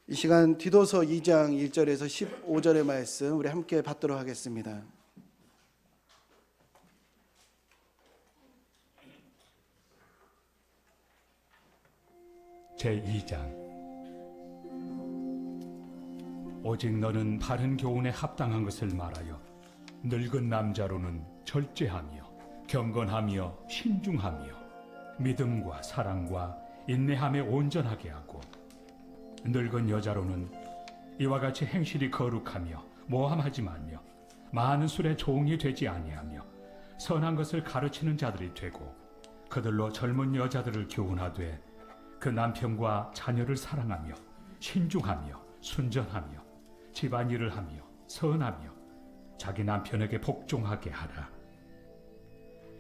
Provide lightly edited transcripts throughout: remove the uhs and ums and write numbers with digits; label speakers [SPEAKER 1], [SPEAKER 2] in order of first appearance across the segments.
[SPEAKER 1] 이 시간 디도서 2장 1절에서 15절의 말씀 우리 함께 받도록 하겠습니다.
[SPEAKER 2] 제2장. 오직 너는 바른 교훈에 합당한 것을 말하여 늙은 남자로는 절제하며 경건하며 신중하며 믿음과 사랑과 인내함에 온전하게 하고, 늙은 여자로는 이와 같이 행실이 거룩하며 모함하지 말며 많은 술에 종이 되지 아니하며 선한 것을 가르치는 자들이 되고, 그들로 젊은 여자들을 교훈하되 그 남편과 자녀를 사랑하며 신중하며 순전하며 집안일을 하며 선하며 자기 남편에게 복종하게 하라.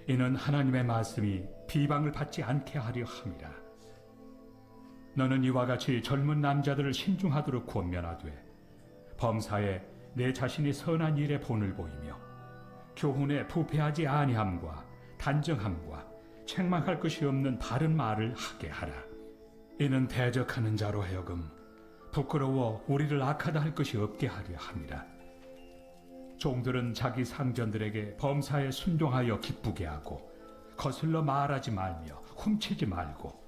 [SPEAKER 2] 이는 하나님의 말씀이 비방을 받지 않게 하려 함이라. 너는 이와 같이 젊은 남자들을 신중하도록 권면하되 범사에 내 자신이 선한 일에 본을 보이며 교훈에 부패하지 아니함과 단정함과 책망할 것이 없는 바른 말을 하게 하라. 이는 대적하는 자로 하여금 부끄러워 우리를 악하다 할 것이 없게 하려 함이라. 종들은 자기 상전들에게 범사에 순종하여 기쁘게 하고 거슬러 말하지 말며 훔치지 말고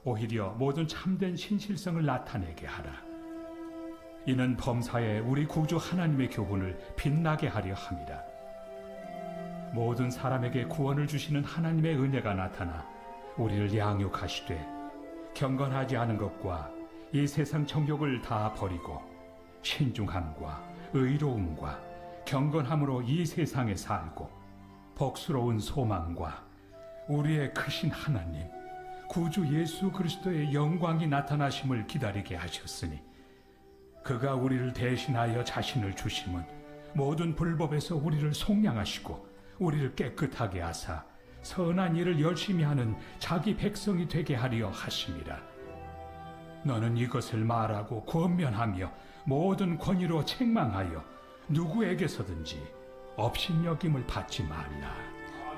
[SPEAKER 2] 오히려 모든 참된 신실성을 나타내게 하라. 이는 범사에 우리 구주 하나님의 교훈을 빛나게 하려 함이라. 모든 사람에게 구원을 주시는 하나님의 은혜가 나타나 우리를 양육하시되 경건하지 않은 것과 이 세상 정욕을 다 버리고 신중함과 의로움과 경건함으로 이 세상에 살고 복스러운 소망과 우리의 크신 하나님 구주 예수 그리스도의 영광이 나타나심을 기다리게 하셨으니, 그가 우리를 대신하여 자신을 주심은 모든 불법에서 우리를 속량하시고 우리를 깨끗하게 하사 선한 일을 열심히 하는 자기 백성이 되게 하려 하심이라. 너는 이것을 말하고 권면하며 모든 권위로 책망하여 누구에게서든지 업신여김을 받지 말라.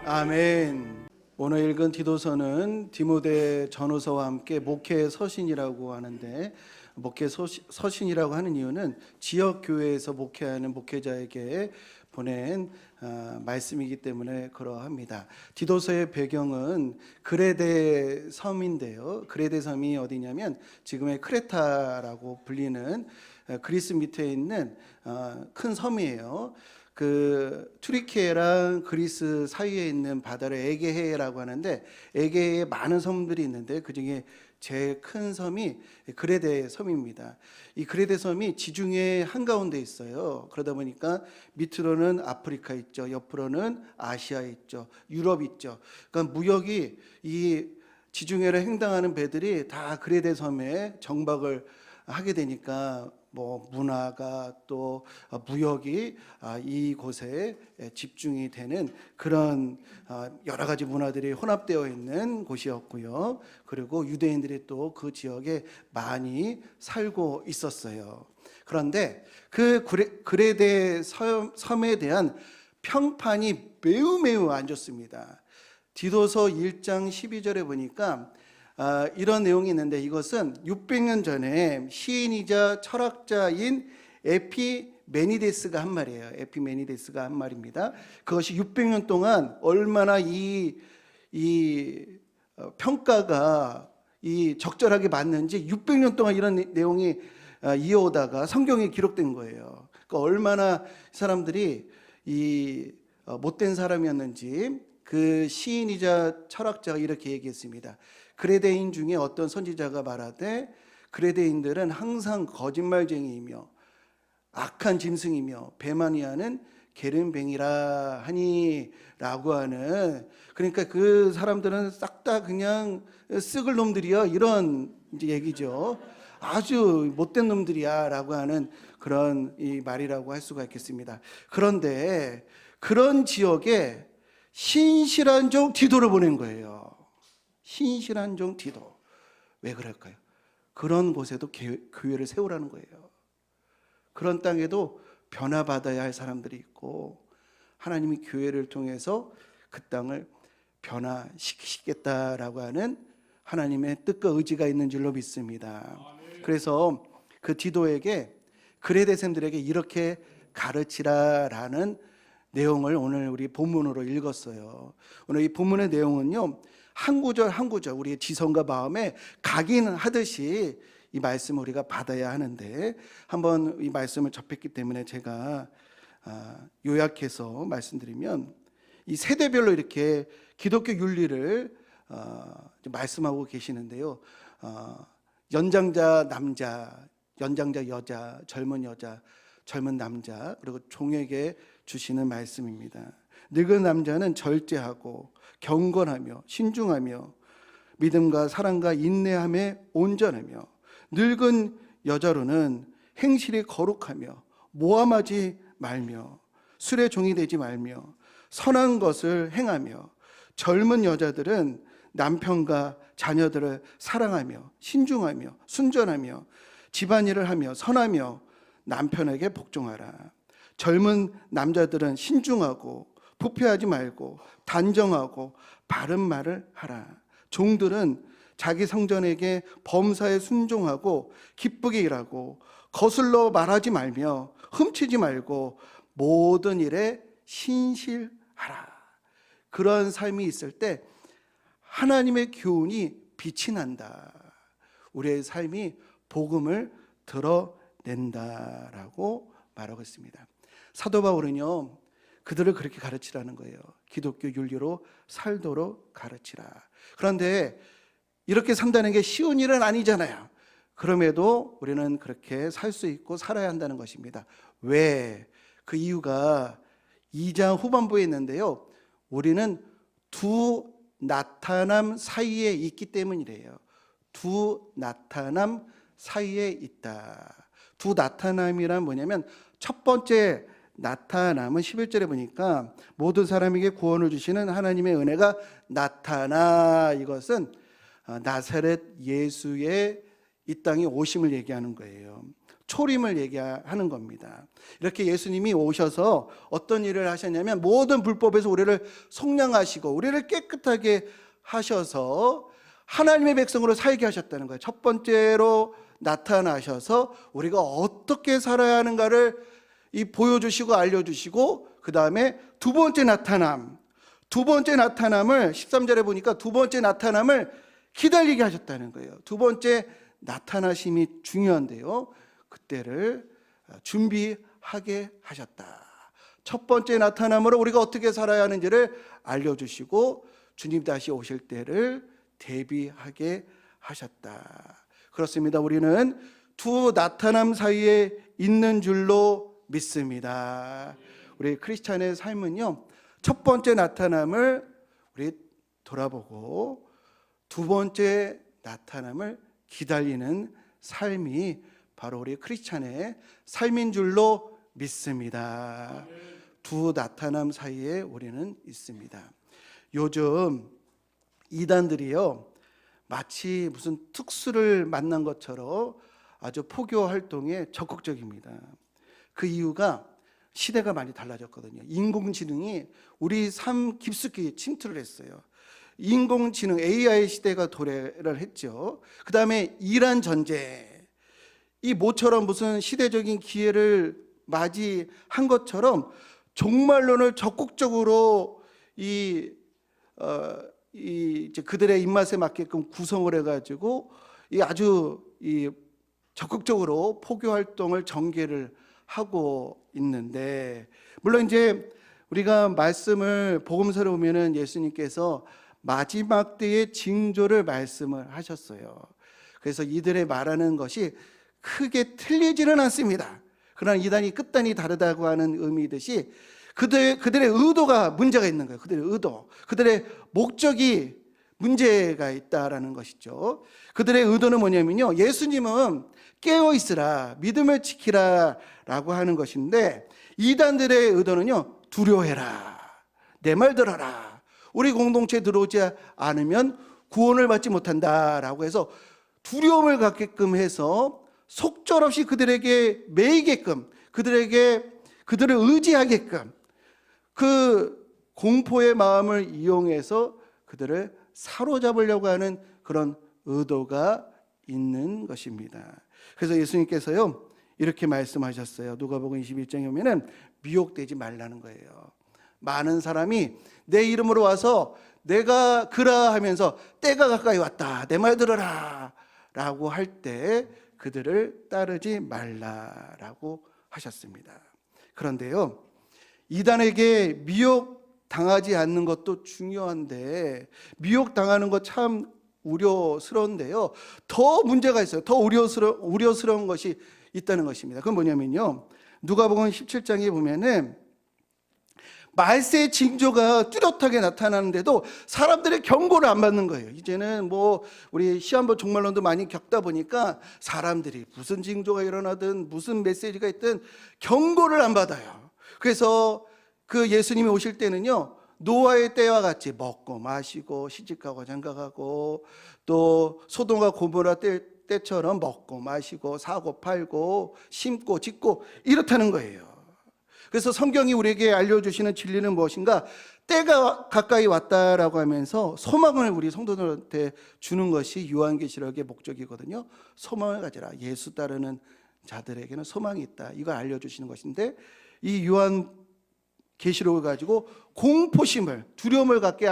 [SPEAKER 1] 아멘. 오늘 읽은 디도서는 디모데 전후서와 함께 목회 서신이라고 하는데, 목회 서신이라고 하는 이유는 지역 교회에서 목회하는 목회자에게 보낸 말씀이기 때문에 그러합니다. 디도서의 배경은 그레데 섬인데요. 그레데 섬이 어디냐면 지금의 크레타라고 불리는 그리스 밑에 있는 큰 섬이에요. 그 튀르키예랑 그리스 사이에 있는 바다를 에게해라고 하는데, 에게해에 많은 섬들이 있는데 그중에 제일 큰 섬이 그레데 섬입니다. 이 그레데 섬이 지중해 한가운데 있어요. 그러다 보니까 밑으로는 아프리카 있죠, 옆으로는 아시아 있죠, 유럽 있죠. 그러니까 무역이 이 지중해를 횡단하는 배들이 다 그레데 섬에 정박을 하게 되니까 문화가 또 무역이 이곳에 집중이 되는 그런 여러 가지 문화들이 혼합되어 있는 곳이었고요. 그리고 유대인들이 또 그 지역에 많이 살고 있었어요. 그런데 그 그레데 섬에 대한 평판이 매우 안 좋습니다. 디도서 1장 12절에 보니까 이런 내용이 있는데, 이것은 600년 전에 시인이자 철학자인 에피메니데스가 한 말이에요. 에피메니데스가 한 말입니다. 그것이 600년 동안 얼마나 이 평가가 적절하게 맞는지 600년 동안 이런 내용이 이어오다가 성경에 기록된 거예요. 그러니까 얼마나 사람들이 못된 사람이었는지 그 시인이자 철학자가 이렇게 얘기했습니다. 그레데인 중에 어떤 선지자가 말하되 그레데인들은 항상 거짓말쟁이이며 악한 짐승이며 배만이하는 게으름뱅이라 하니 라고 하는, 그러니까 그 사람들은 싹 다 그냥 썩을 놈들이야, 이런 이제 얘기죠. 아주 못된 놈들이야 라고 하는 그런 이 말이라고 할 수가 있겠습니다. 그런데 그런 지역에 신실한 종 디도를 보낸 거예요. 신실한 종 디도. 왜 그럴까요? 그런 곳에도 교회를 세우라는 거예요. 그런 땅에도 변화받아야 할 사람들이 있고, 하나님이 교회를 통해서 그 땅을 변화시키시겠다라고 하는 하나님의 뜻과 의지가 있는 줄로 믿습니다. 그래서 그 디도에게 그레데생들에게 이렇게 가르치라라는 내용을 오늘 우리 본문으로 읽었어요. 오늘 이 본문의 내용은요, 한 구절 한 구절 우리의 지성과 마음에 각인하듯이 이 말씀을 우리가 받아야 하는데, 한번 이 말씀을 접했기 때문에 제가 요약해서 말씀드리면, 이 세대별로 이렇게 기독교 윤리를 말씀하고 계시는데요. 연장자 남자, 연장자 여자, 젊은 남자, 그리고 종에게 주시는 말씀입니다. 늙은 남자는 절제하고 경건하며 신중하며 믿음과 사랑과 인내함에 온전하며, 늙은 여자로는 행실이 거룩하며 모함하지 말며 술의 종이 되지 말며 선한 것을 행하며, 젊은 여자들은 남편과 자녀들을 사랑하며 신중하며 순전하며 집안일을 하며 선하며 남편에게 복종하라. 젊은 남자들은 신중하고 부패하지 말고 단정하고 바른 말을 하라. 종들은 자기 성전에게 범사에 순종하고 기쁘게 일하고 거슬러 말하지 말며 훔치지 말고 모든 일에 신실하라. 그러한 삶이 있을 때 하나님의 교훈이 빛이 난다. 우리의 삶이 복음을 드러낸다라고 말하고 있습니다. 사도 바울은요, 그들을 그렇게 가르치라는 거예요. 기독교 윤리로 살도록 가르치라. 그런데 이렇게 산다는 게 쉬운 일은 아니잖아요. 그럼에도 우리는 그렇게 살 수 있고 살아야 한다는 것입니다. 왜? 그 이유가 2장 후반부에 있는데요, 우리는 두 나타남 사이에 있기 때문이래요. 두 나타남 사이에 있다. 두 나타남이란 뭐냐면, 첫 번째 나타남은 11절에 보니까 모든 사람에게 구원을 주시는 하나님의 은혜가 나타나, 이것은 나사렛 예수의 이 땅에 오심을 얘기하는 거예요. 초림을 얘기하는 겁니다. 이렇게 예수님이 오셔서 어떤 일을 하셨냐면, 모든 불법에서 우리를 속량하시고 우리를 깨끗하게 하셔서 하나님의 백성으로 살게 하셨다는 거예요. 첫 번째로 나타나셔서 우리가 어떻게 살아야 하는가를 보여주시고 알려주시고, 그 다음에 두 번째 나타남을 13절에 보니까 두 번째 나타남을 기다리게 하셨다는 거예요. 두 번째 나타나심이 중요한데요, 그때를 준비하게 하셨다. 첫 번째 나타남으로 우리가 어떻게 살아야 하는지를 알려주시고, 주님 다시 오실 때를 대비하게 하셨다. 그렇습니다. 우리는 두 나타남 사이에 있는 줄로 믿습니다. 우리 크리스찬의 삶은요, 첫 번째 나타남을 우리 돌아보고 두 번째 나타남을 기다리는 삶이 바로 우리 크리스찬의 삶인 줄로 믿습니다. 두 나타남 사이에 우리는 있습니다. 요즘 이단들이요, 마치 무슨 특수를 만난 것처럼 아주 포교 활동에 적극적입니다. 그 이유가 시대가 많이 달라졌거든요. 인공지능이 우리 삶 깊숙이 침투를 했어요. 인공지능 AI 시대가 도래를 했죠. 그 다음에 이란 전쟁, 이 모처럼 무슨 시대적인 기회를 맞이한 것처럼 종말론을 적극적으로 이제 그들의 입맛에 맞게끔 구성을 해가지고 아주 적극적으로 포교 활동을 전개를 하고 있는데, 물론 이제 우리가 말씀을 복음서를 보면은 예수님께서 마지막 때의 징조를 말씀을 하셨어요. 그래서 이들의 말하는 것이 크게 틀리지는 않습니다. 그러나 이단이 끝단이 다르다고 하는 의미듯이 그들의 의도가 문제가 있는 거예요. 그들의 의도, 그들의 목적이 문제가 있다라는 것이죠. 그들의 의도는 뭐냐면요, 예수님은 깨어 있으라, 믿음을 지키라 라고 하는 것인데, 이단들의 의도는요, 두려워해라, 내 말 들어라, 우리 공동체에 들어오지 않으면 구원을 받지 못한다라고 해서 두려움을 갖게끔 해서 속절없이 그들에게 매이게끔, 그들을 의지하게끔, 그 공포의 마음을 이용해서 그들을 사로잡으려고 하는 그런 의도가 있는 것입니다. 그래서 예수님께서요 이렇게 말씀하셨어요. 누가복음 21장에 보면은 미혹되지 말라는 거예요. 많은 사람이 내 이름으로 와서 내가 그라 하면서 때가 가까이 왔다, 내 말 들어라 라고 할 때 그들을 따르지 말라라고 하셨습니다. 그런데요, 이단에게 미혹당하지 않는 것도 중요한데 미혹당하는 것 참 우려스러운데요, 더 문제가 있어요. 더 우려스러운 것이 있다는 것입니다. 그건 뭐냐면요, 누가복음 17장에 보면은 말세의 징조가 뚜렷하게 나타나는데도 사람들의 경고를 안 받는 거예요. 이제는 뭐 우리 시한부 종말론도 많이 겪다 보니까 사람들이 무슨 징조가 일어나든 무슨 메시지가 있든 경고를 안 받아요. 그래서 그 예수님이 오실 때는요, 노아의 때와 같이 먹고 마시고 시집가고 장가가고 또 소돔과 고모라 때처럼 먹고 마시고 사고 팔고 심고 짓고 이렇다는 거예요. 그래서 성경이 우리에게 알려주시는 진리는 무엇인가? 때가 가까이 왔다라고 하면서 소망을 우리 성도들한테 주는 것이 요한계시록의 목적이거든요. 소망을 가지라. 예수 따르는 자들에게는 소망이 있다. 이걸 알려주시는 것인데, 이 요한계시록을 가지고 공포심을, 두려움을 갖게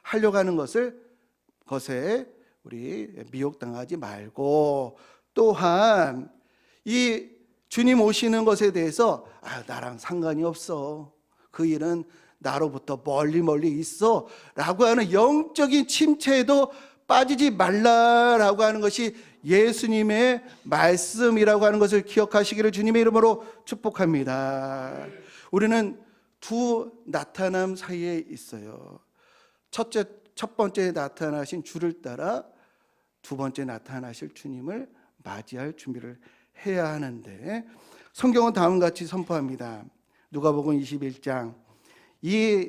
[SPEAKER 1] 하려고 하는 것에 우리 미혹당하지 말고, 또한 이 주님 오시는 것에 대해서 나랑 상관이 없어, 그 일은 나로부터 멀리 있어 라고 하는 영적인 침체에도 빠지지 말라라고 하는 것이 예수님의 말씀이라고 하는 것을 기억하시기를 주님의 이름으로 축복합니다. 우리는 두 나타남 사이에 있어요. 첫 번째 나타나신 주를 따라 두 번째 나타나실 주님을 맞이할 준비를 해야 하는데, 성경은 다음과 같이 선포합니다. 누가복음 21장, 이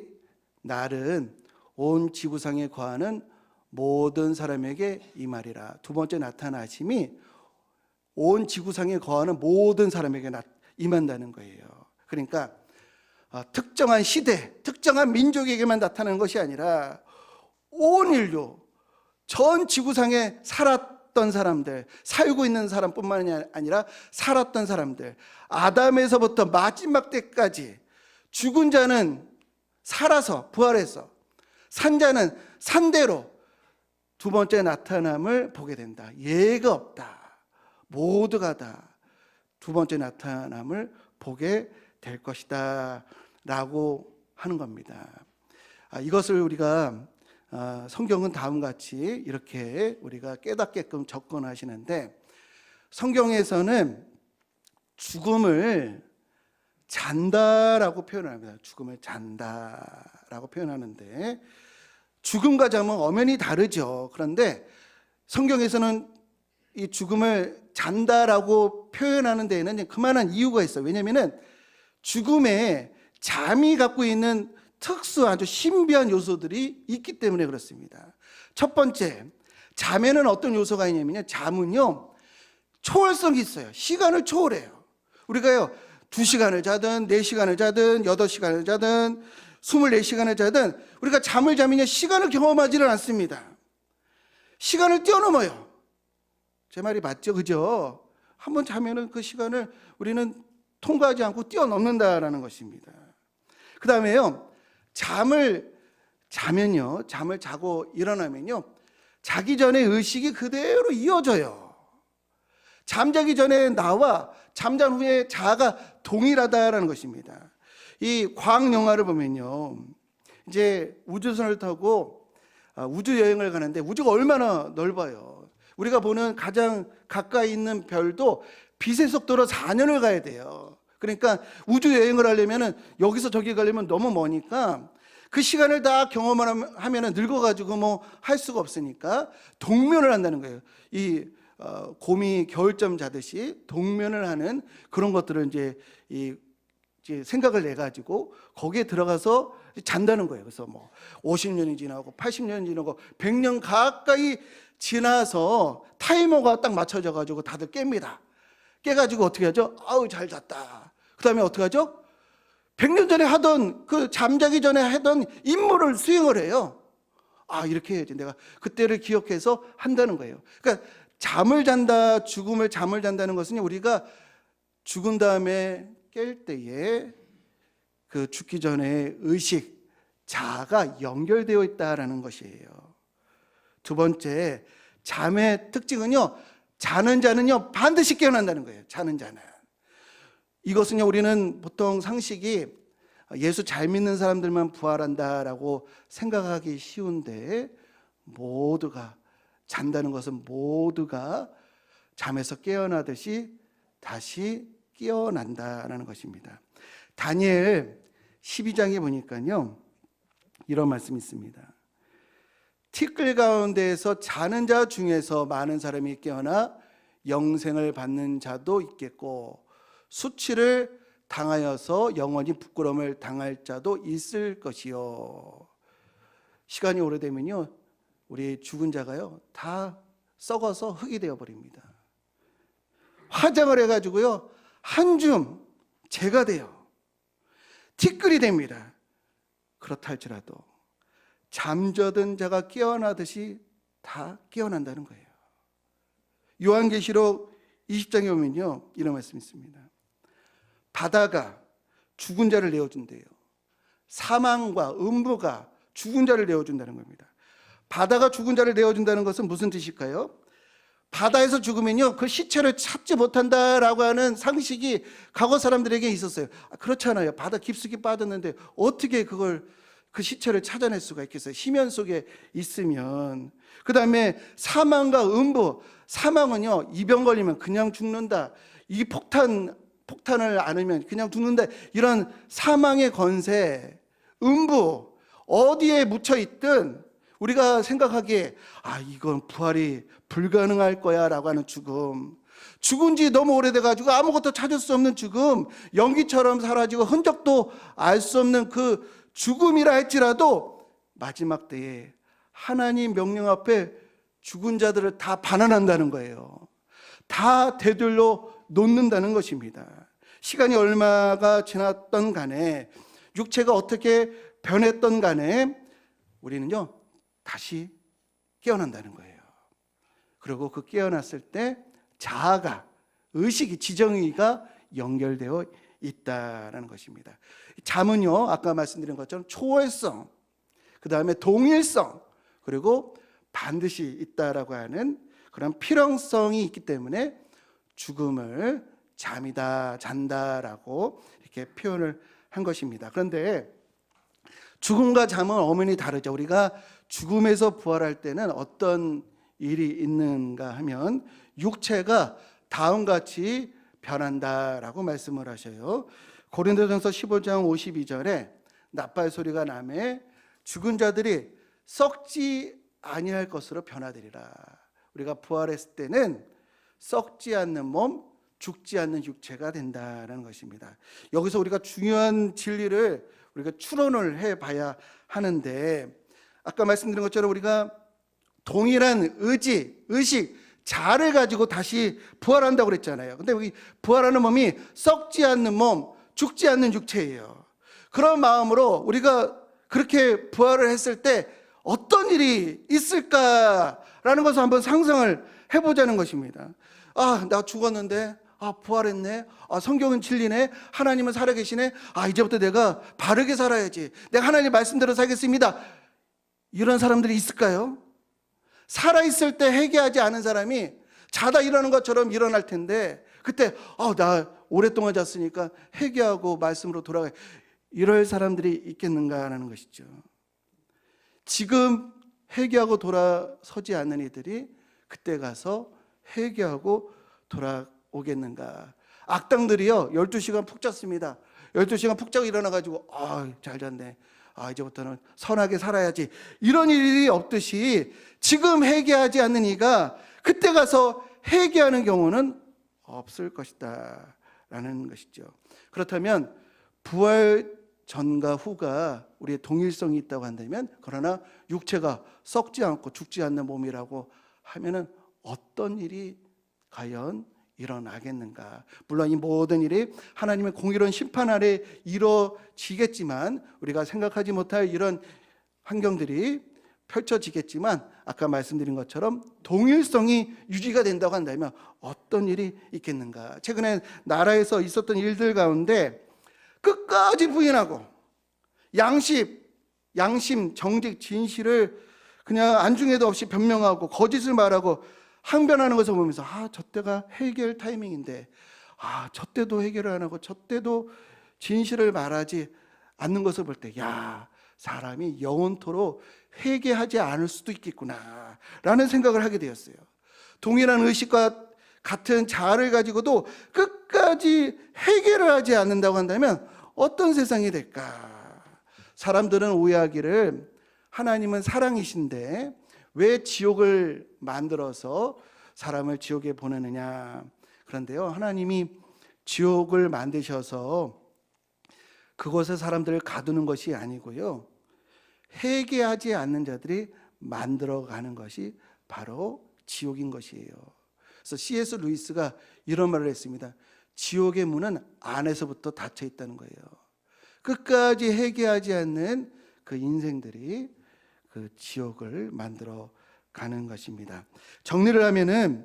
[SPEAKER 1] 날은 온 지구상에 거하는 모든 사람에게 임하리라. 두 번째 나타나심이 온 지구상에 거하는 모든 사람에게 임한다는 거예요. 그러니까 특정한 시대, 특정한 민족에게만 나타나는 것이 아니라 온 인류, 전 지구상에 살았던 사람들, 살고 있는 사람뿐만 아니라 살았던 사람들, 아담에서부터 마지막 때까지 죽은 자는 살아서 부활해서 산 자는 산대로 두 번째 나타남을 보게 된다. 예가 없다. 모두가 다 두 번째 나타남을 보게 될 것이다 라고 하는 겁니다. 이것을 우리가 성경은 다음과 같이 이렇게 우리가 깨닫게끔 접근하시는데, 성경에서는 죽음을 잔다라고 표현합니다. 죽음을 잔다라고 표현하는데, 죽음과 잠은 엄연히 다르죠. 그런데 성경에서는 이 죽음을 잔다라고 표현하는 데에는 그만한 이유가 있어요. 왜냐하면 죽음에 잠이 갖고 있는 특수한 아주 신비한 요소들이 있기 때문에 그렇습니다. 첫 번째, 잠에는 어떤 요소가 있냐면요, 잠은요 초월성이 있어요. 시간을 초월해요. 우리가요 2시간을 자든 4시간을 자든 8시간을 자든 24시간을 자든 우리가 잠을 자면요 시간을 경험하지는 않습니다. 시간을 뛰어넘어요. 제 말이 맞죠? 그죠? 한번 자면은 그 시간을 우리는 통과하지 않고 뛰어넘는다라는 것입니다. 그 다음에요, 잠을 자고 일어나면요 자기 전에 의식이 그대로 이어져요. 잠자기 전에 나와 잠잔 후에 자아가 동일하다라는 것입니다. 이 과학 영화를 보면요, 이제 우주선을 타고 우주 여행을 가는데 우주가 얼마나 넓어요. 우리가 보는 가장 가까이 있는 별도 빛의 속도로 4년을 가야 돼요. 그러니까 우주 여행을 하려면 여기서 저기 가려면 너무 머니까 그 시간을 다 경험을 하면 늙어가지고 뭐 할 수가 없으니까 동면을 한다는 거예요. 이 곰이 겨울잠 자듯이 동면을 하는 그런 것들을 이제 생각을 내 가지고 거기에 들어가서 잔다는 거예요. 그래서 뭐 50년이 지나고 80년이 지나고 100년 가까이 지나서 타이머가 딱 맞춰져 가지고 다들 깹니다. 깨가지고 어떻게 하죠? 아우 잘 잤다. 그 다음에 어떻게 하죠? 100년 전에 하던 그 잠자기 전에 하던 임무를 수행을 해요. 이렇게 해야지 내가 그때를 기억해서 한다는 거예요. 그러니까 잠을 잔다, 잠을 잔다는 것은 우리가 죽은 다음에 깰 때에 그 죽기 전에 의식, 자아가 연결되어 있다라는 것이에요. 두 번째, 잠의 특징은요, 자는 자는요 반드시 깨어난다는 거예요. 자는 자는. 이것은요, 우리는 보통 상식이 예수 잘 믿는 사람들만 부활한다라고 생각하기 쉬운데, 모두가 잔다는 것은 모두가 잠에서 깨어나듯이 다시 깨어난다라는 것입니다. 다니엘 12장에 보니까요, 이런 말씀이 있습니다. 티끌 가운데에서 자는 자 중에서 많은 사람이 깨어나 영생을 받는 자도 있겠고, 수치를 당하여서 영원히 부끄러움을 당할 자도 있을 것이요. 시간이 오래되면요, 우리 죽은 자가요 다 썩어서 흙이 되어 버립니다. 화장을 해가지고요 한 줌 재가 돼요. 티끌이 됩니다. 그렇다 할지라도 잠자던 자가 깨어나듯이 다 깨어난다는 거예요. 요한계시록 20장에 보면요, 이런 말씀이 있습니다. 바다가 죽은 자를 내어준대요. 사망과 음부가 죽은 자를 내어준다는 겁니다. 바다가 죽은 자를 내어준다는 것은 무슨 뜻일까요? 바다에서 죽으면요 그 시체를 찾지 못한다라고 하는 상식이 과거 사람들에게 있었어요. 그렇잖아요. 바다 깊숙이 빠졌는데 어떻게 그 시체를 찾아낼 수가 있겠어요? 심연 속에 있으면. 그 다음에 사망과 음부. 사망은요, 이병 걸리면 그냥 죽는다. 이 폭탄을 안으면 그냥 죽는다. 이런 사망의 권세. 음부. 어디에 묻혀 있든 우리가 생각하기에 이건 부활이 불가능할 거야 라고 하는 죽음, 죽은 지 너무 오래돼가지고 아무것도 찾을 수 없는 죽음, 연기처럼 사라지고 흔적도 알 수 없는 그 죽음이라 할지라도 마지막 때에 하나님 명령 앞에 죽은 자들을 다 반환한다는 거예요. 다 되돌려 놓는다는 것입니다. 시간이 얼마가 지났던 간에, 육체가 어떻게 변했던 간에 우리는요 다시 깨어난다는 거예요. 그리고 그 깨어났을 때 자아가, 의식이, 지정의가 연결되어 있다는 것입니다. 잠은요 아까 말씀드린 것처럼 초월성, 그 다음에 동일성, 그리고 반드시 있다라고 하는 그런 필연성이 있기 때문에 죽음을 잠이다, 잔다라고 이렇게 표현을 한 것입니다. 그런데 죽음과 잠은 엄연히 다르죠. 우리가 죽음에서 부활할 때는 어떤 일이 있는가 하면 육체가 다음같이 변한다라고 말씀을 하셔요. 고린도전서 15장 52절에 나팔 소리가 나매 죽은 자들이 썩지 아니할 것으로 변화되리라. 우리가 부활했을 때는 썩지 않는 몸, 죽지 않는 육체가 된다는 것입니다. 여기서 우리가 중요한 진리를 우리가 추론을 해봐야 하는데, 아까 말씀드린 것처럼 우리가 동일한 의지, 의식, 자아를 가지고 다시 부활한다고 그랬잖아요. 근데 여기 부활하는 몸이 썩지 않는 몸, 죽지 않는 육체예요. 그런 마음으로 우리가 그렇게 부활을 했을 때 어떤 일이 있을까라는 것을 한번 상상을 해보자는 것입니다. 나 죽었는데 부활했네. 성경은 진리네. 하나님은 살아계시네. 이제부터 내가 바르게 살아야지. 내가 하나님 말씀대로 살겠습니다. 이런 사람들이 있을까요? 살아있을 때 회개하지 않은 사람이 자다 일어나는 것처럼 일어날 텐데, 그때 나 오랫동안 잤으니까 회개하고 말씀으로 돌아가, 이럴 사람들이 있겠는가 하는 것이죠. 지금 회개하고 돌아서지 않는 이들이 그때 가서 회개하고 돌아오겠는가. 악당들이요 12시간 푹 잤습니다. 12시간 푹 자고 일어나가지고 잘 잤네, 이제부터는 선하게 살아야지, 이런 일이 없듯이 지금 회개하지 않는 이가 그때 가서 회개하는 경우는 없을 것이다 라는 것이죠. 그렇다면 부활 전과 후가 우리의 동일성이 있다고 한다면, 그러나 육체가 썩지 않고 죽지 않는 몸이라고 하면은 어떤 일이 과연 일어나겠는가. 물론 이 모든 일이 하나님의 공의로운 심판 아래 이루어지겠지만 우리가 생각하지 못할 이런 환경들이 펼쳐지겠지만 아까 말씀드린 것처럼 동일성이 유지가 된다고 한다면 어떤 일이 있겠는가. 최근에 나라에서 있었던 일들 가운데 끝까지 부인하고 양심, 정직, 진실을 그냥 안중에도 없이 변명하고 거짓을 말하고 항변하는 것을 보면서 저 때가 해결 타이밍인데 저 때도 해결을 안 하고 저 때도 진실을 말하지 않는 것을 볼 때 사람이 영원토록 회개하지 않을 수도 있겠구나 라는 생각을 하게 되었어요. 동일한 의식과 같은 자아를 가지고도 끝까지 해결을 하지 않는다고 한다면 어떤 세상이 될까? 사람들은 오해하기를 하나님은 사랑이신데 왜 지옥을 만들어서 사람을 지옥에 보내느냐. 그런데요, 하나님이 지옥을 만드셔서 그곳에 사람들을 가두는 것이 아니고요, 회개하지 않는 자들이 만들어가는 것이 바로 지옥인 것이에요. 그래서 C.S. 루이스가 이런 말을 했습니다. 지옥의 문은 안에서부터 닫혀 있다는 거예요. 끝까지 회개하지 않는 그 인생들이 그 지옥을 만들어 가는 것입니다. 정리를 하면은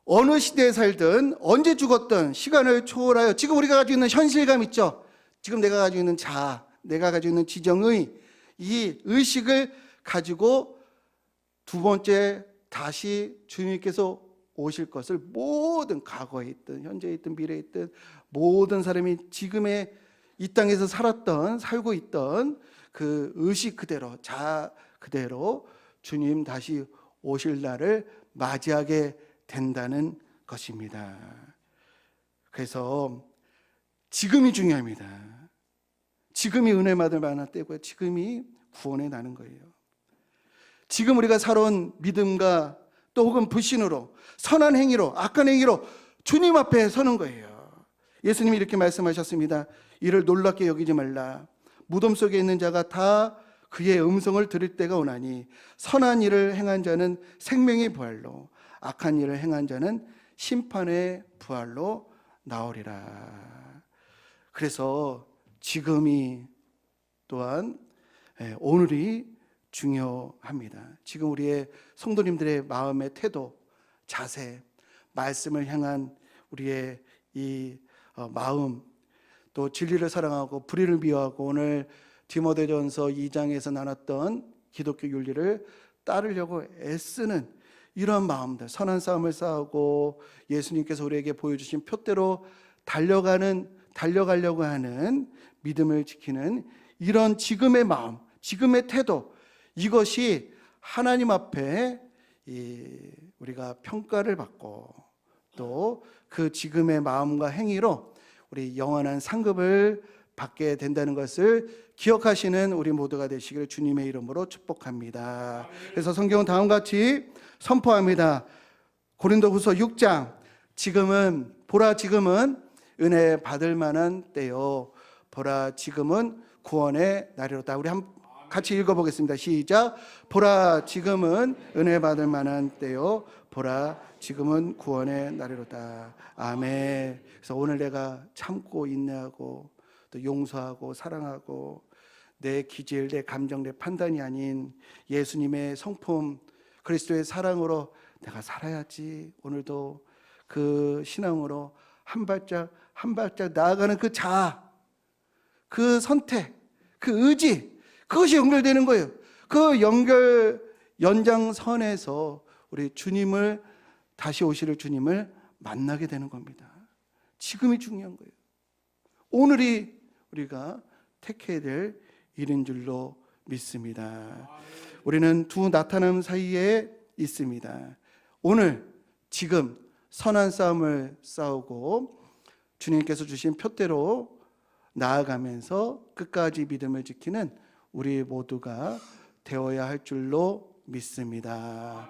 [SPEAKER 1] 어느 시대에 살든 언제 죽었든 시간을 초월하여 지금 우리가 가지고 있는 현실감 있죠? 지금 내가 가지고 있는 자아, 내가 가지고 있는 지정의 이 의식을 가지고 두 번째 다시 주님께서 오실 것을 모든 과거에 있든 현재에 있든 미래에 있든 모든 사람이 지금의 이 땅에서 살고 있던 그 의식 그대로, 자아 그대로 주님 다시 오실 날을 맞이하게 된다는 것입니다. 그래서 지금이 중요합니다. 지금이 은혜 받을 만한 때고요. 지금이 구원의 나는 거예요. 지금 우리가 살아온 믿음과 또 혹은 불신으로, 선한 행위로, 악한 행위로 주님 앞에 서는 거예요. 예수님이 이렇게 말씀하셨습니다. 이를 놀랍게 여기지 말라. 무덤 속에 있는 자가 다 그의 음성을 들을 때가 오나니 선한 일을 행한 자는 생명의 부활로, 악한 일을 행한 자는 심판의 부활로 나오리라. 그래서 지금이 또한 오늘이 중요합니다. 지금 우리의 성도님들의 마음의 태도, 자세, 말씀을 향한 우리의 이 마음, 또 진리를 사랑하고 불의를 미워하고 오늘 디모데전서 2장에서 나눴던 기독교 윤리를 따르려고 애쓰는 이런 마음들, 선한 싸움을 싸우고 예수님께서 우리에게 보여주신 표대로 달려가려고 하는 믿음을 지키는 이런 지금의 마음, 지금의 태도, 이것이 하나님 앞에 우리가 평가를 받고 또 그 지금의 마음과 행위로 우리 영원한 상급을 받게 된다는 것을 기억하시는 우리 모두가 되시기를 주님의 이름으로 축복합니다. 그래서 성경은 다음과 같이 선포합니다. 고린도후서 6장, 보라 지금은 은혜 받을 만한 때요, 보라 지금은 구원의 날이로다. 우리 같이 읽어보겠습니다. 시작. 보라 지금은 은혜 받을 만한 때요, 보라 지금은 구원의 날이로다. 아멘. 그래서 오늘 내가 참고 인내하고 또 용서하고 사랑하고 내 기질, 내 감정, 내 판단이 아닌 예수님의 성품, 그리스도의 사랑으로 내가 살아야지. 오늘도 그 신앙으로 한 발짝 한 발짝 나아가는 그 자아, 그 선택, 그 의지, 그것이 연결되는 거예요. 그 연장선에서 우리 주님을, 다시 오실 주님을 만나게 되는 겁니다. 지금이 중요한 거예요. 오늘이 우리가 택해야 될 일인 줄로 믿습니다. 우리는 두 나타남 사이에 있습니다. 오늘, 지금 선한 싸움을 싸우고 주님께서 주신 표대로 나아가면서 끝까지 믿음을 지키는 우리 모두가 되어야 할 줄로 믿습니다.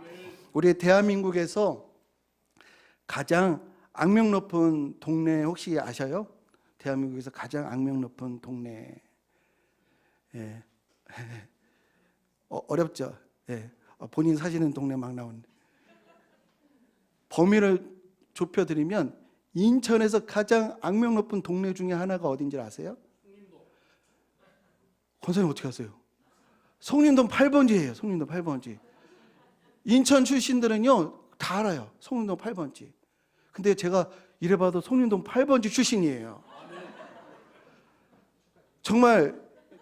[SPEAKER 1] 우리 대한민국에서 가장 악명 높은 동네 혹시 아셔요? 대한민국에서 가장 악명 높은 동네. 예. 어렵죠? 예. 본인 사시는 동네 막 나오는데. 범위를 좁혀드리면 인천에서 가장 악명 높은 동네 중에 하나가 어딘지 아세요? 권사님 어떻게 아세요? 송림동 8번지예요. 송림동 8번지. 인천 출신들은요 다 알아요. 송림동 8번지. 근데 제가 이래봐도 송림동 8번지 출신이에요. 정말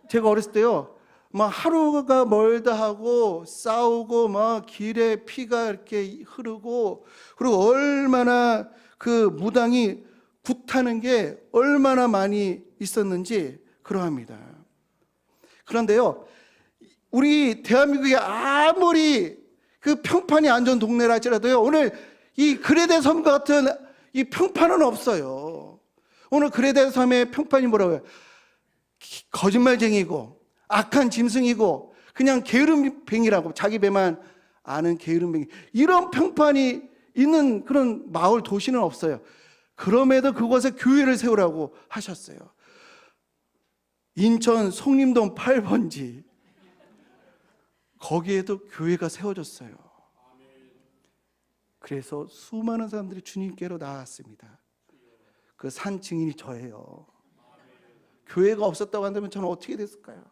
[SPEAKER 1] 제가 어렸을 때요 막 하루가 멀다 하고 싸우고 막 길에 피가 이렇게 흐르고, 그리고 얼마나 그 무당이 굿하는 게 얼마나 많이 있었는지 그러합니다. 그런데요 우리 대한민국이 아무리 그 평판이 안 좋은 동네라 할지라도요 오늘 이 그레데 섬과 같은 이 평판은 없어요. 오늘 그레데 섬의 평판이 뭐라고요? 거짓말쟁이고 악한 짐승이고 그냥 게으름뱅이라고, 자기 배만 아는 게으름뱅이, 이런 평판이 있는 그런 마을 도시는 없어요. 그럼에도 그곳에 교회를 세우라고 하셨어요. 인천 송림동 8번지 거기에도 교회가 세워졌어요. 그래서 수많은 사람들이 주님께로 나왔습니다. 그 산 증인이 저예요. 교회가 없었다고 한다면 저는 어떻게 됐을까요?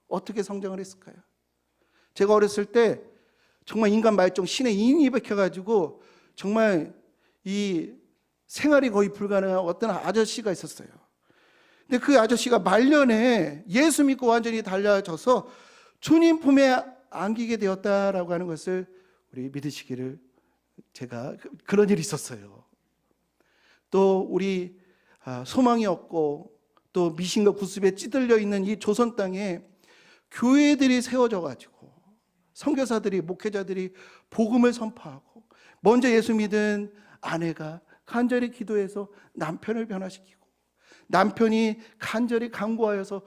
[SPEAKER 1] 어떻게 성장을 했을까요? 제가 어렸을 때 정말 인간 말종 신의 인이 박혀가지고 정말 이 생활이 거의 불가능한 어떤 아저씨가 있었어요. 근데 그 아저씨가 말년에 예수 믿고 완전히 달라져서 주님 품에 안기게 되었다라고 하는 것을 우리 믿으시기를, 제가 그런 일이 있었어요. 또 우리 소망이 없고 또 미신과 구습에 찌들려 있는 이 조선 땅에 교회들이 세워져 가지고 선교사들이, 목회자들이 복음을 선포하고, 먼저 예수 믿은 아내가 간절히 기도해서 남편을 변화시키고, 남편이 간절히 간구하여서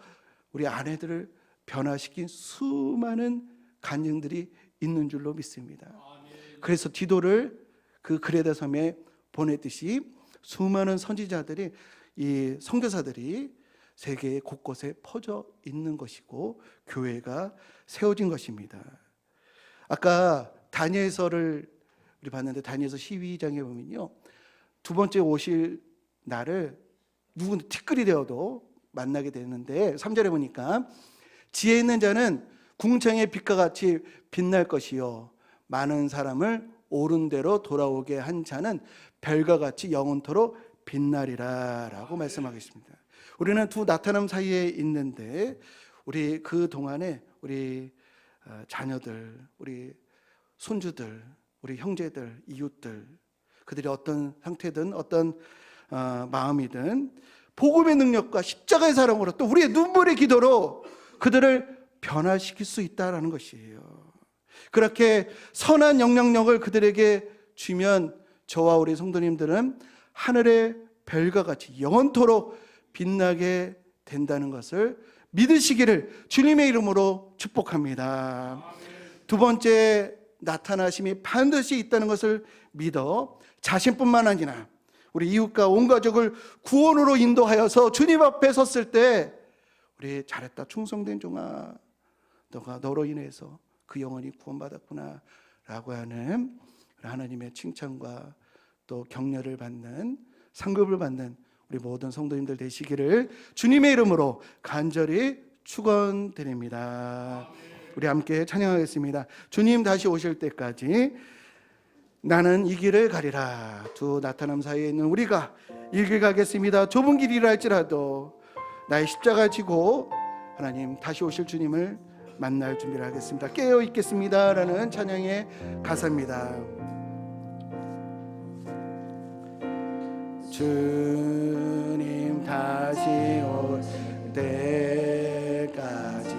[SPEAKER 1] 우리 아내들을 변화시킨 수많은 간증들이 있는 줄로 믿습니다. 그래서 디도를 그 그레데 섬에 보냈듯이 수많은 선지자들이, 이 선교사들이 세계 곳곳에 퍼져 있는 것이고 교회가 세워진 것입니다. 아까 다니엘서를 우리 봤는데, 다니엘서 12장에 보면요, 두 번째 오실 날을 누구 티끌이 되어도 만나게 되는데 3절에 보니까 지혜 있는 자는 궁창의 빛과 같이 빛날 것이요 많은 사람을 옳은 대로 돌아오게 한 자는 별과 같이 영원토록 빛나리라 라고 말씀하겠습니다. 우리는 두 나타남 사이에 있는데, 우리 그 동안에 우리 자녀들, 우리 손주들, 우리 형제들, 이웃들, 그들이 어떤 상태든 어떤 마음이든 복음의 능력과 십자가의 사랑으로 또 우리의 눈물의 기도로 그들을 변화시킬 수 있다는 것이에요. 그렇게 선한 영향력을 그들에게 주면 저와 우리 성도님들은 하늘의 별과 같이 영원토록 빛나게 된다는 것을 믿으시기를 주님의 이름으로 축복합니다. 두 번째 나타나심이 반드시 있다는 것을 믿어 자신뿐만 아니라 우리 이웃과 온 가족을 구원으로 인도하여서 주님 앞에 섰을 때 우리 잘했다 충성된 종아, 너가 너로 인해서 그 영혼이 구원받았구나 라고 하는 하나님의 칭찬과 또 격려를 받는, 상급을 받는 우리 모든 성도님들 되시기를 주님의 이름으로 간절히 축원드립니다. 우리 함께 찬양하겠습니다. 주님 다시 오실 때까지 나는 이 길을 가리라. 두 나타남 사이에 있는 우리가 이 길 가겠습니다. 좁은 길이라 할지라도 나의 십자가 지고 하나님 다시 오실 주님을 만날 준비를 하겠습니다. 깨어 있겠습니다 라는 찬양의 가사입니다. 주님 다시 올 때까지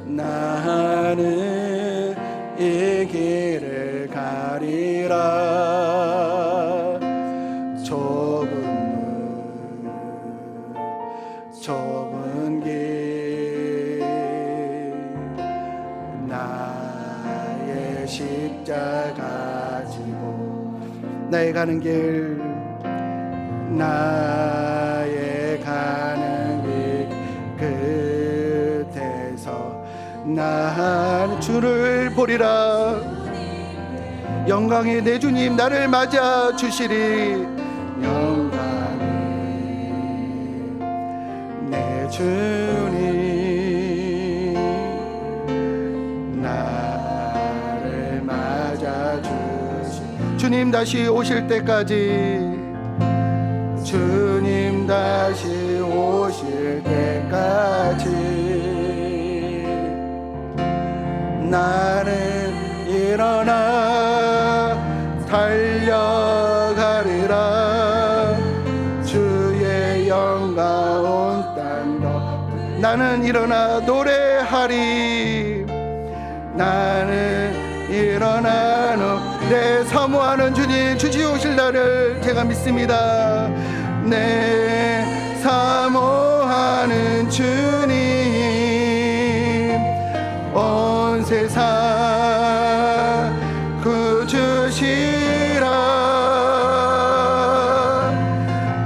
[SPEAKER 1] 나는 이 길을 가리라. 좁은 문, 좁은 길, 나의 십자가 지고 나의 가는 길, 나의 가는 길 끝에서 나는 주를 보리라. 영광의 내 주님 나를 맞아 주시리. 영광의 내 주님 주님 다시 오실 때까지, 주님 다시 오실 때까지 나는 일어나 달려가리라. 주의 영광 온 땅도 나는 일어나 노래하리. 나는 일어나 내 사모하는 주님, 주지 오실 날을 제가 믿습니다. 내 사모하는 주님, 온 세상 구주시라.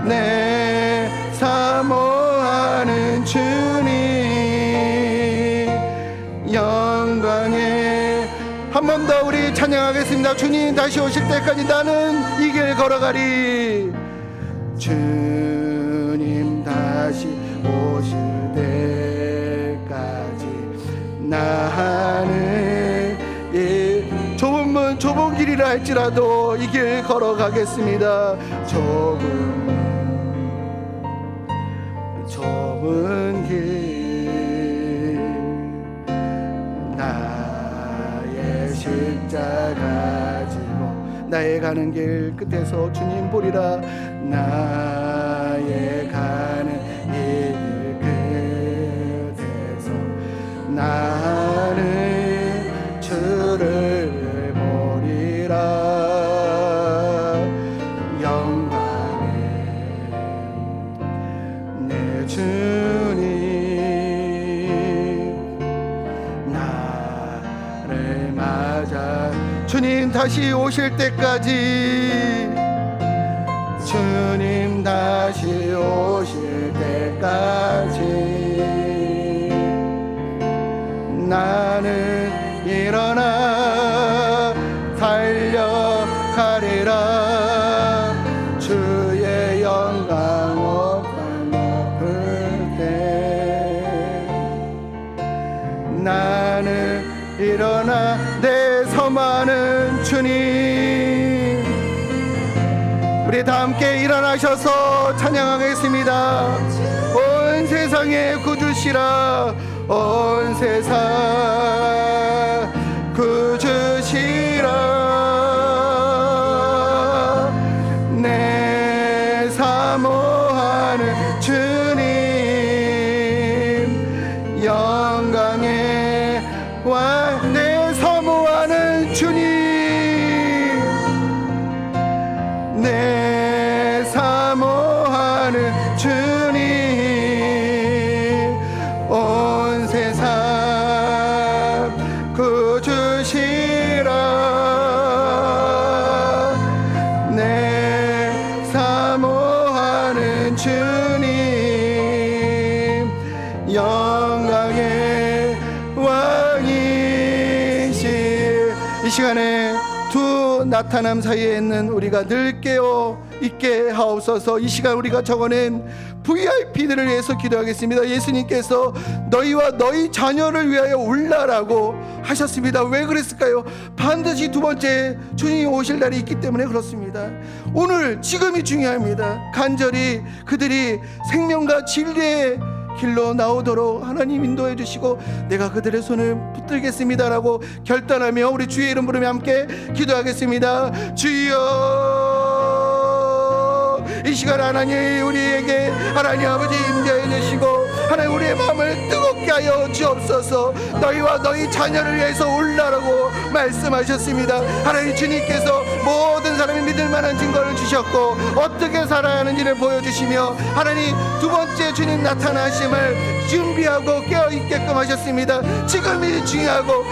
[SPEAKER 1] 내 사모하는 주님, 영광에 한 번 더 우리 찬양하겠습니다. 주님 다시 오실 때까지 나는 이 길 걸어가리. 주님 다시 오실 때까지 나는 이 좁은 문 좁은 길이라 할지라도 이 길 걸어가겠습니다. 좁은 길 나의 십자가 지고 나의 가는 길 끝에서 주님 보리라. 나의 가는 이 길 끝에서 나는 주를 보리라. 영광의 내 주님 나를 맞아. 주님 다시 오실 때까지, 주님 다시 오실 때까지 나는 일어나 달려가리라. 주의 영광 오빠 높을 때 나는 일어나 내 섬하는 주님. 우리 다 함께 일어나셔서 찬양하겠습니다. 온 세상에 구주시라. 온 세상 구주시라. 내 사모하는 주님, 영광의 왕. 내 사모하는 주님, 내 사모하는 주님, 온 세상 구주시라. 내 사모하는 주님, 영광의 왕이시. 이 시간에 두 나타남 사이에 있는 우리가 늘 깨어 있게 하옵소서. 이 시간 우리가 적어낸 VIP들을 위해서 기도하겠습니다. 예수님께서 너희와 너희 자녀를 위하여 울라라고 하셨습니다. 왜 그랬을까요? 반드시 두 번째 주님이 오실 날이 있기 때문에 그렇습니다. 오늘 지금이 중요합니다. 간절히 그들이 생명과 진리의 길로 나오도록 하나님 인도해 주시고 내가 그들의 손을 붙들겠습니다라고 결단하며 우리 주의 이름 부르며 함께 기도하겠습니다. 주여, 이 시간 하나님 우리에게 하나님 아버지 임재해 주시고 하나님 우리의 마음을 뜨겁게 하여 주옵소서. 너희와 너희 자녀를 위해서 울라라고 말씀하셨습니다. 하나님 주님께서 모든 사람이 믿을 만한 증거를 주셨고 어떻게 살아야 하는지를 보여주시며 하나님 두 번째 주님 나타나심을 준비하고 깨어있게끔 하셨습니다. 지금이 중요하고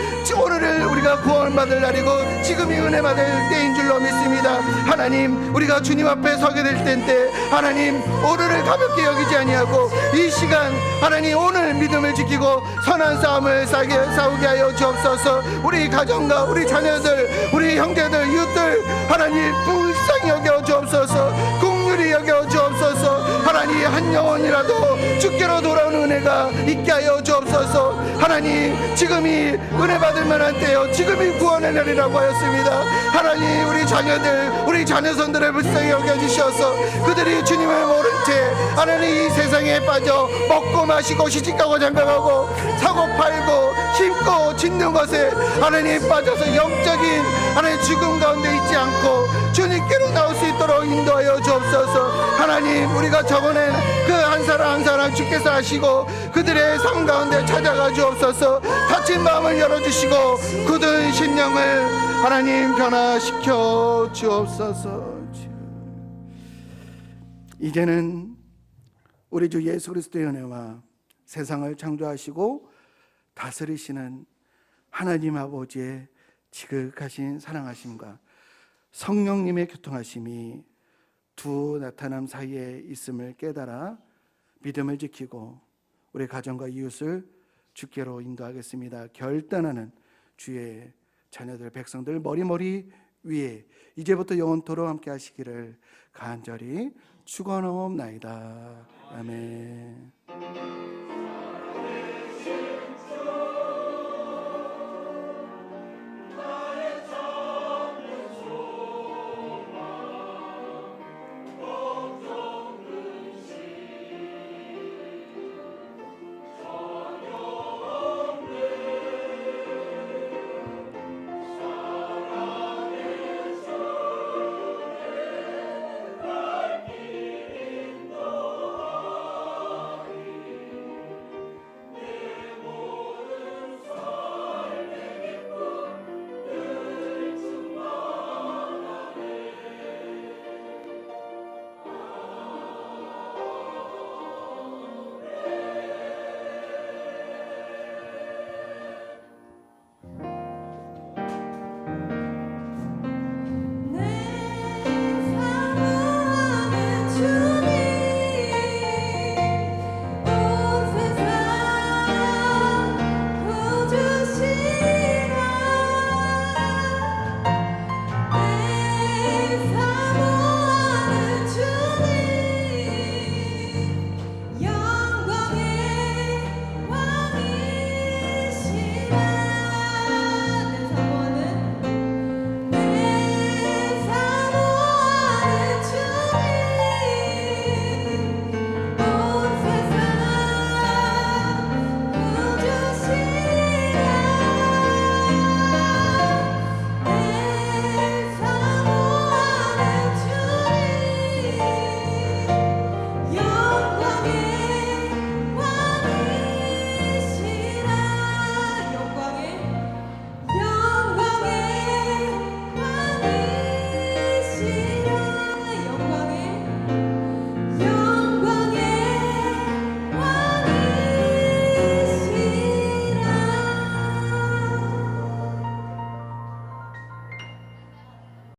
[SPEAKER 1] 오늘을 우리가 구원받을 날이고 지금이 은혜 받을 때인 줄로 믿습니다. 하나님 우리가 주님 앞에 서게 될 때인데 하나님 오늘을 가볍게 여기지 아니하고 이 시간 하나님 오늘 믿음을 지키고 선한 싸움을 싸우게 하여 주옵소서. 우리 가정과 우리 자녀들 우리 형제들 이웃들 하나님 불쌍히 여겨 주옵소서. 긍휼히 여겨 주옵소서. 하나님 한 영혼이라도 주께로 돌아오는 은혜가 있게 하여 주옵소서. 하나님, 지금이 은혜 받을 만한 때요, 지금이 구원의 날이라고 하였습니다. 하나님, 우리 자녀들, 우리 자녀손들을 불쌍히 여겨주셔서 그들이 주님을 모른 채 하나님 이 세상에 빠져 먹고 마시고 시집가고 장가가고 사고 팔고 심고 짓는 것에 하나님 빠져서 영적인 하나님 죽음 가운데 있지 않고 주님께로 나올 수 있도록 인도하여 주옵소서. 하나님, 우리가 적어낸 그 한 사람 한 사람 주께서 하시고 그들의 삶 가운데 찾아가 주옵소서. 다친 마음을 열어주시고 굳은 심령을 하나님 변화시켜 주옵소서. 이제는 우리 주 예수 그리스도의 은혜와 세상을 창조하시고 다스리시는 하나님 아버지의 지극하신 사랑하심과 성령님의 교통하심이 두 나타남 사이에 있음을 깨달아 믿음을 지키고 우리 가정과 이웃을 주께로 인도하겠습니다. 결단하는 주의 자녀들 백성들 머리머리 위에 이제부터 영원토록 함께 하시기를 간절히 축원하옵나이다. 아멘.